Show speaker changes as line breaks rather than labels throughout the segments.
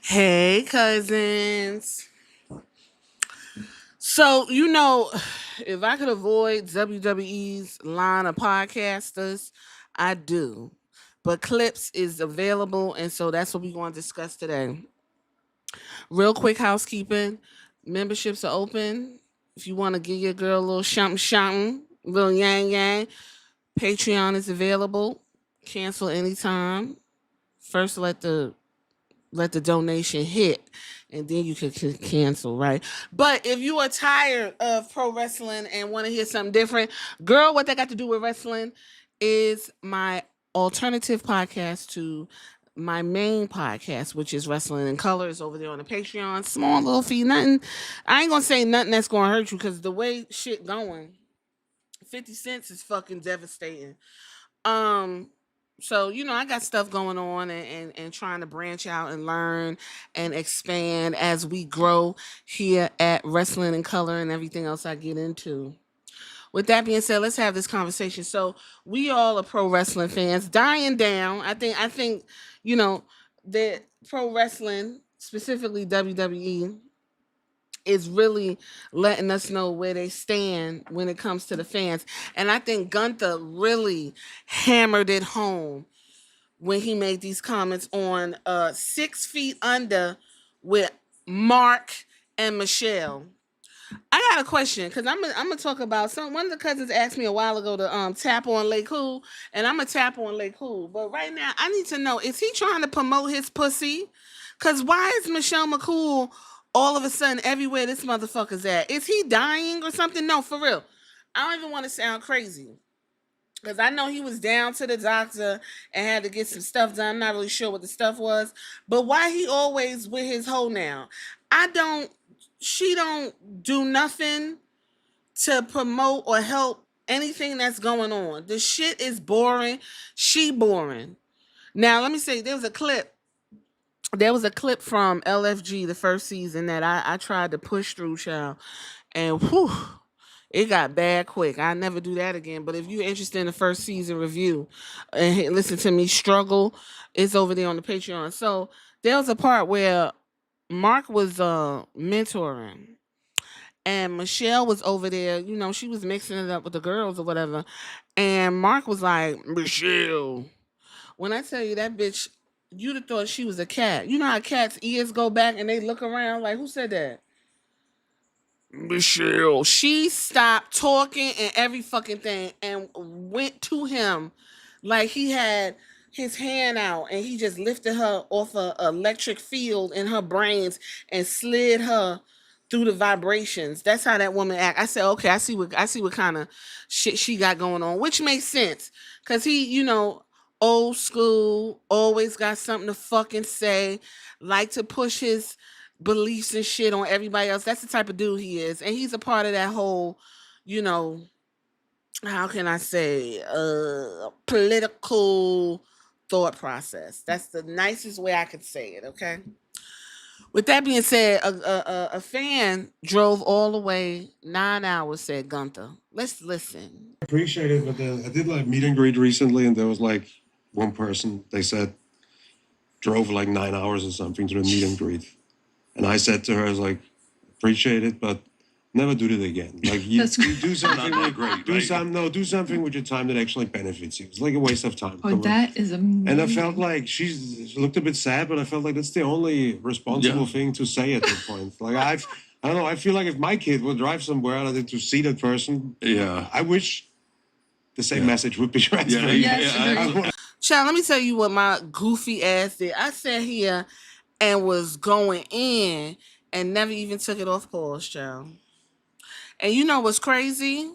Hey, cousins. So, if I could avoid WWE's line of podcasters, I do. But Clips is available, and so that's what we're going to discuss today. Real quick housekeeping memberships are open. If you want to give your girl a little something, something, little yang yang, Patreon is available. Cancel anytime. First, let the donation hit and then you can cancel, right? But if you are tired of pro wrestling and want to hear something different, girl, what that got to do with wrestling is my alternative podcast to my main podcast, which is Wrestling in Colors over there on the Patreon. Small little fee, nothing. I ain't gonna say nothing that's gonna hurt you because the way shit going, 50 cents is fucking devastating. Um, so I got stuff going on and trying to branch out and learn and expand as we grow here at Wrestling in Color and everything else I get into. With that being said, let's have this conversation. So we all are pro wrestling fans, dying down. I think that pro wrestling, specifically WWE, is really letting us know where they stand when it comes to the fans. And I think Gunther really hammered it home when he made these comments on 6 Feet Under with Mark and Michelle. I got a question because I'm gonna talk about some. One of the cousins asked me a while ago to tap on Lake Cool, and I'm gonna tap on Lake Cool. But right now, I need to know: is he trying to promote his pussy? Cause why is Michelle McCool all of a sudden everywhere this motherfucker's at? Is he dying or something? No, for real. I don't even want to sound crazy. Because I know he was down to the doctor and had to get some stuff done. I'm not really sure what the stuff was. But why he always with his hoe now? I don't, she don't do nothing to promote or help anything that's going on. The shit is boring. She boring. Now, let me say, there was a clip from LFG the first season that I tried to push through, child, and whew, it got bad quick. I never do that again. But if you're interested in the first season review and listen to me struggle, it's over there on the Patreon. So there was a part where Mark was mentoring and Michelle was over there, she was mixing it up with the girls or whatever. And Mark was like, Michelle, when I tell you that bitch, you'd have thought she was a cat. You know how cats' ears go back and they look around like, who said that? Michelle. She stopped talking and every fucking thing and went to him like he had his hand out and he just lifted her off a electric field in her brains and slid her through the vibrations. That's how that woman act. I said, okay, I see what kind of shit she got going on, which makes sense. Cause he, old school, always got something to fucking say, like to push his beliefs and shit on everybody else. That's the type of dude he is. And he's a part of that whole, you know, how can I say, political thought process. That's the nicest way I could say it, okay? With that being said, a fan drove all the way 9 hours, said Gunther. Let's listen.
Appreciate it, but I did like meet and greet recently, and there was like one person they said drove like 9 hours or something to the meet and greet, and I said to her, I was like, appreciate it, but never do that again. Like you do something
Not
with,
great,
do
right?
do something with your time that actually benefits you. It's like a waste of time.
Oh,
Come on.
that is amazing.
And I felt like she looked a bit sad, but I felt like that's the only responsible
Yeah.
thing to say at that point. Like I don't know. I feel like if my kid would drive somewhere and I did to see that person,
Yeah.
I wish the same
Yeah.
message would be transferred.
Yeah,
Yes,
yeah,
agreed.
Child, let me tell you what my goofy ass did. I sat here and was going in and never even took it off pause, child. And you know what's crazy?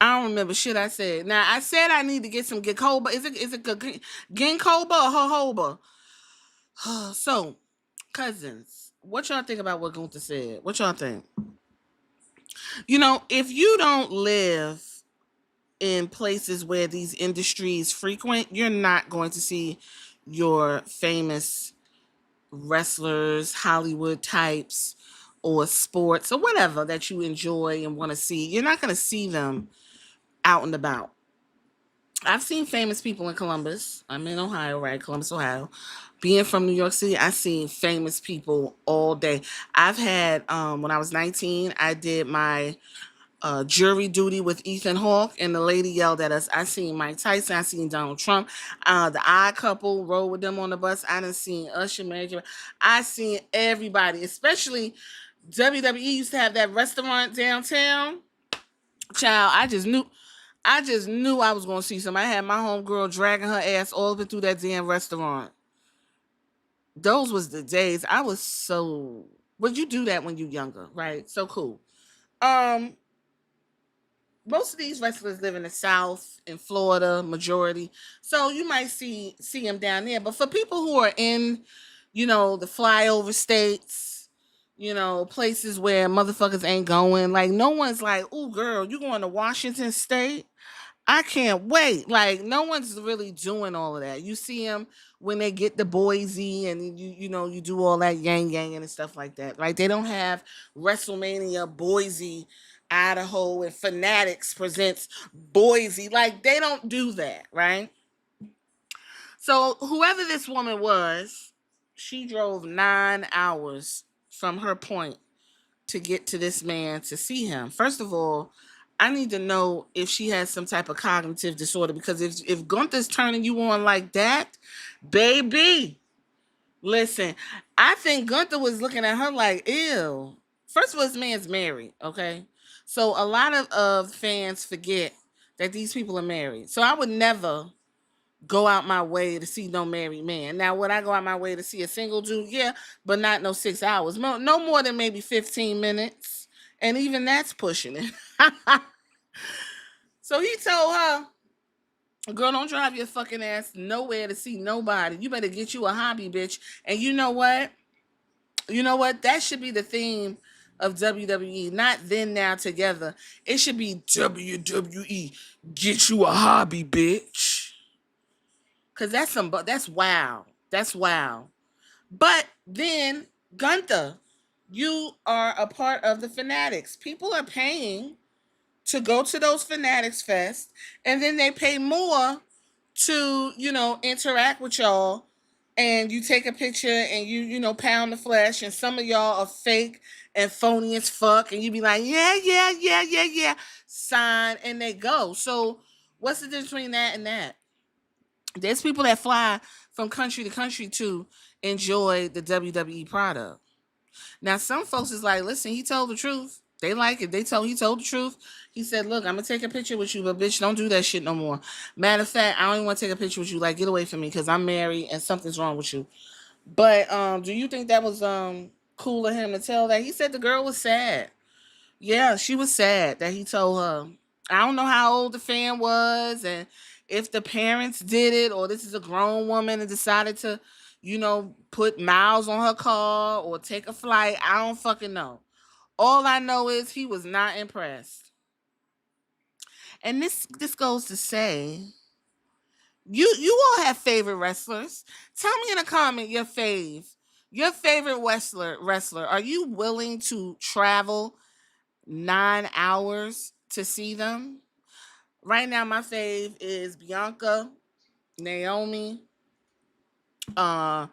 I don't remember shit I said. Now I said I need to get some Ginkgoba. Is it Ginkgoba or Jojoba? So, cousins, what y'all think about what Gunther said? What y'all think? If you don't live in places where these industries frequent, you're not going to see your famous wrestlers, Hollywood types, or sports or whatever that you enjoy and want to see. You're not going to see them out and about. I've seen famous people in Columbus. I'm in Ohio, right? Columbus, Ohio. Being from New York City, I seen famous people all day. I've had when I was 19, I did my jury duty with Ethan Hawke, and the lady yelled at us. I seen Mike Tyson, I seen Donald Trump, the Odd Couple rode with them on the bus. I done seen Usher, Mary J. I seen everybody, especially WWE used to have that restaurant downtown. Child, I just knew I was gonna see somebody. I had my homegirl dragging her ass all the way through that damn restaurant. Those was the days. I was so. But you do that when you younger, right? So cool. Um, Most of these wrestlers live in the South, in Florida, majority. So you might see them down there. But for people who are in, the flyover states, places where motherfuckers ain't going, like no one's like, "Ooh, girl, you going to Washington State? I can't wait." Like no one's really doing all of that. You see them when they get to Boise, and you do all that yang yang and stuff like that. Like they don't have WrestleMania Boise, Idaho, and Fanatics presents Boise. Like they don't do that, right? So whoever this woman was, she drove 9 hours from her point to get to this man to see him. First of all, I need to know if she has some type of cognitive disorder, because if Gunther's turning you on like that, baby, listen, I think Gunther was looking at her like, ew. First of all, this man's married, okay? So a lot of fans forget that these people are married. So I would never go out my way to see no married man. Now, would I go out my way to see a single dude? Yeah, but not no 6 hours. No more than maybe 15 minutes. And even that's pushing it. So he told her, girl, don't drive your fucking ass nowhere to see nobody. You better get you a hobby, bitch. And you know what? You know what? That should be the theme of WWE. Not then, now, together. It should be WWE. Get you a hobby, bitch. Cause that's wow. That's wow. But then Gunther, you are a part of the Fanatics. People are paying to go to those Fanatics Fest, and then they pay more to, interact with y'all, and you take a picture and pound the flesh, and some of y'all are fake and phony as fuck, and you be like, yeah, yeah, yeah, yeah, yeah, sign, and they go. So what's the difference between that and that? There's people that fly from country to country to enjoy the WWE product. Now, some folks is like, listen, he told the truth. They like it. He told the truth. He said, look, I'm gonna take a picture with you, but bitch, don't do that shit no more. Matter of fact, I don't even want to take a picture with you. Like, get away from me, because I'm married and something's wrong with you. But do you think that was cool of him to tell that? He said the girl was sad. Yeah, she was sad that he told her. I don't know how old the fan was, and if the parents did it, or this is a grown woman and decided to, put miles on her car or take a flight. I don't fucking know. All I know is he was not impressed. And this goes to say, you all have favorite wrestlers. Tell me in a comment your favorite wrestler. Are you willing to travel 9 hours to see them? Right now, my fave is Bianca, Naomi, uh,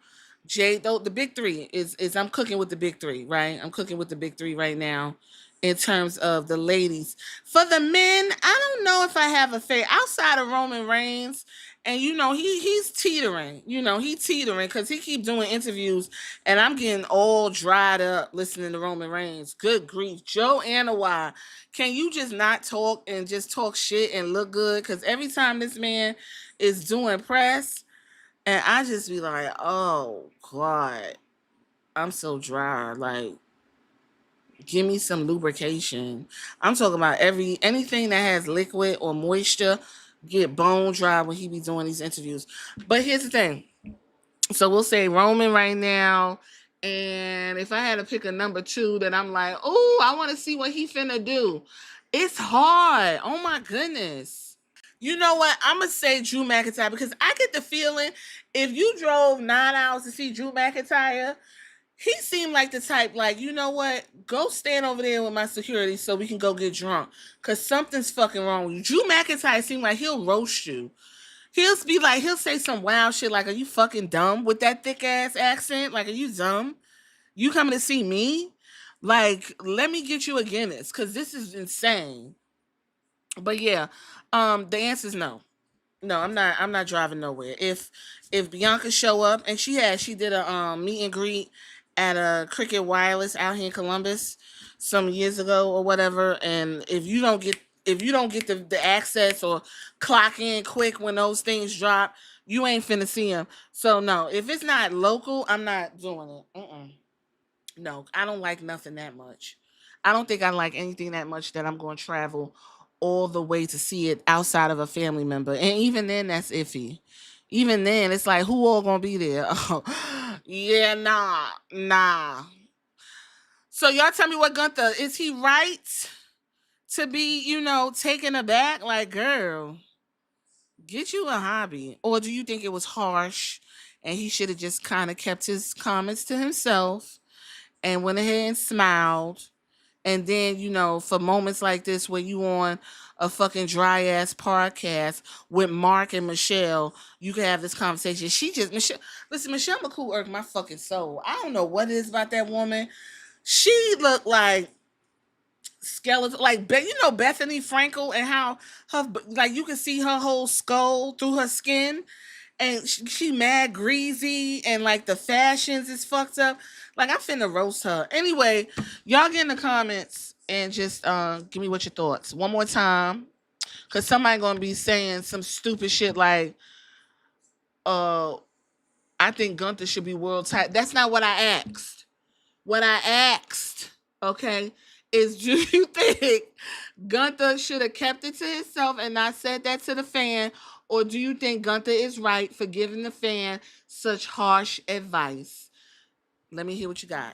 Jade. Though the big three is I'm cooking with the big three, right? I'm cooking with the big three right now in terms of the ladies. For the men, I don't know if I have a favorite outside of Roman Reigns. And he's teetering. He teetering because he keep doing interviews, and I'm getting all dried up listening to Roman Reigns. Good grief, Joe Anoa'i, can you just not talk and just talk shit and look good? Because every time this man is doing press, and I just be like, oh God, I'm so dry. Like, give me some lubrication. I'm talking about anything that has liquid or moisture get bone dry when he be doing these interviews. But here's the thing. So we'll say Roman right now. And if I had to pick a number two that I'm like, oh, I want to see what he finna do. It's hard. Oh my goodness. You know what? I'm gonna say Drew McIntyre, because I get the feeling if you drove 9 hours to see Drew McIntyre, He seemed like the type, like, you know what? Go stand over there with my security so we can go get drunk. Cause something's fucking wrong with you. Drew McIntyre seemed like he'll roast you. He'll be like, he'll say some wild shit like, are you fucking dumb with that thick ass accent? Like, are you dumb? You coming to see me? Like, let me get you a Guinness, cause this is insane. But yeah, the answer is no. No, I'm not driving nowhere. If Bianca show up, and she did a meet and greet at a Cricket Wireless out here in Columbus some years ago or whatever, and if you don't get the access or clock in quick when those things drop, you ain't finna see them. So no, if it's not local, I'm not doing it. No, I don't like nothing that much. I don't think I like anything that much that I'm going to travel all the way to see it outside of a family member. And even then, that's iffy. Even then, it's like, who all going to be there? Oh, yeah, nah, nah. So y'all tell me, what Gunther, is he right to be, taken aback? Like, girl, get you a hobby. Or do you think it was harsh and he should have just kind of kept his comments to himself and went ahead and smiled? And then, for moments like this where you on a fucking dry ass podcast with Mark and Michelle, you can have this conversation. Michelle McCool irked my fucking soul. I don't know what it is about that woman. She looked like skeleton, like, Bethany Frankel, and how her, like, you can see her whole skull through her skin, and she mad greasy, and like the fashions is fucked up. Like, I'm finna roast her. Anyway, y'all get in the comments and just give me what your thoughts one more time, cause somebody gonna be saying some stupid shit like, uh, I think Gunther should be world title. That's not what I asked. What I asked, okay, is do you think Gunther should have kept it to himself and not said that to the fan? Or do you think Gunther is right for giving the fan such harsh advice? Let me hear what you got.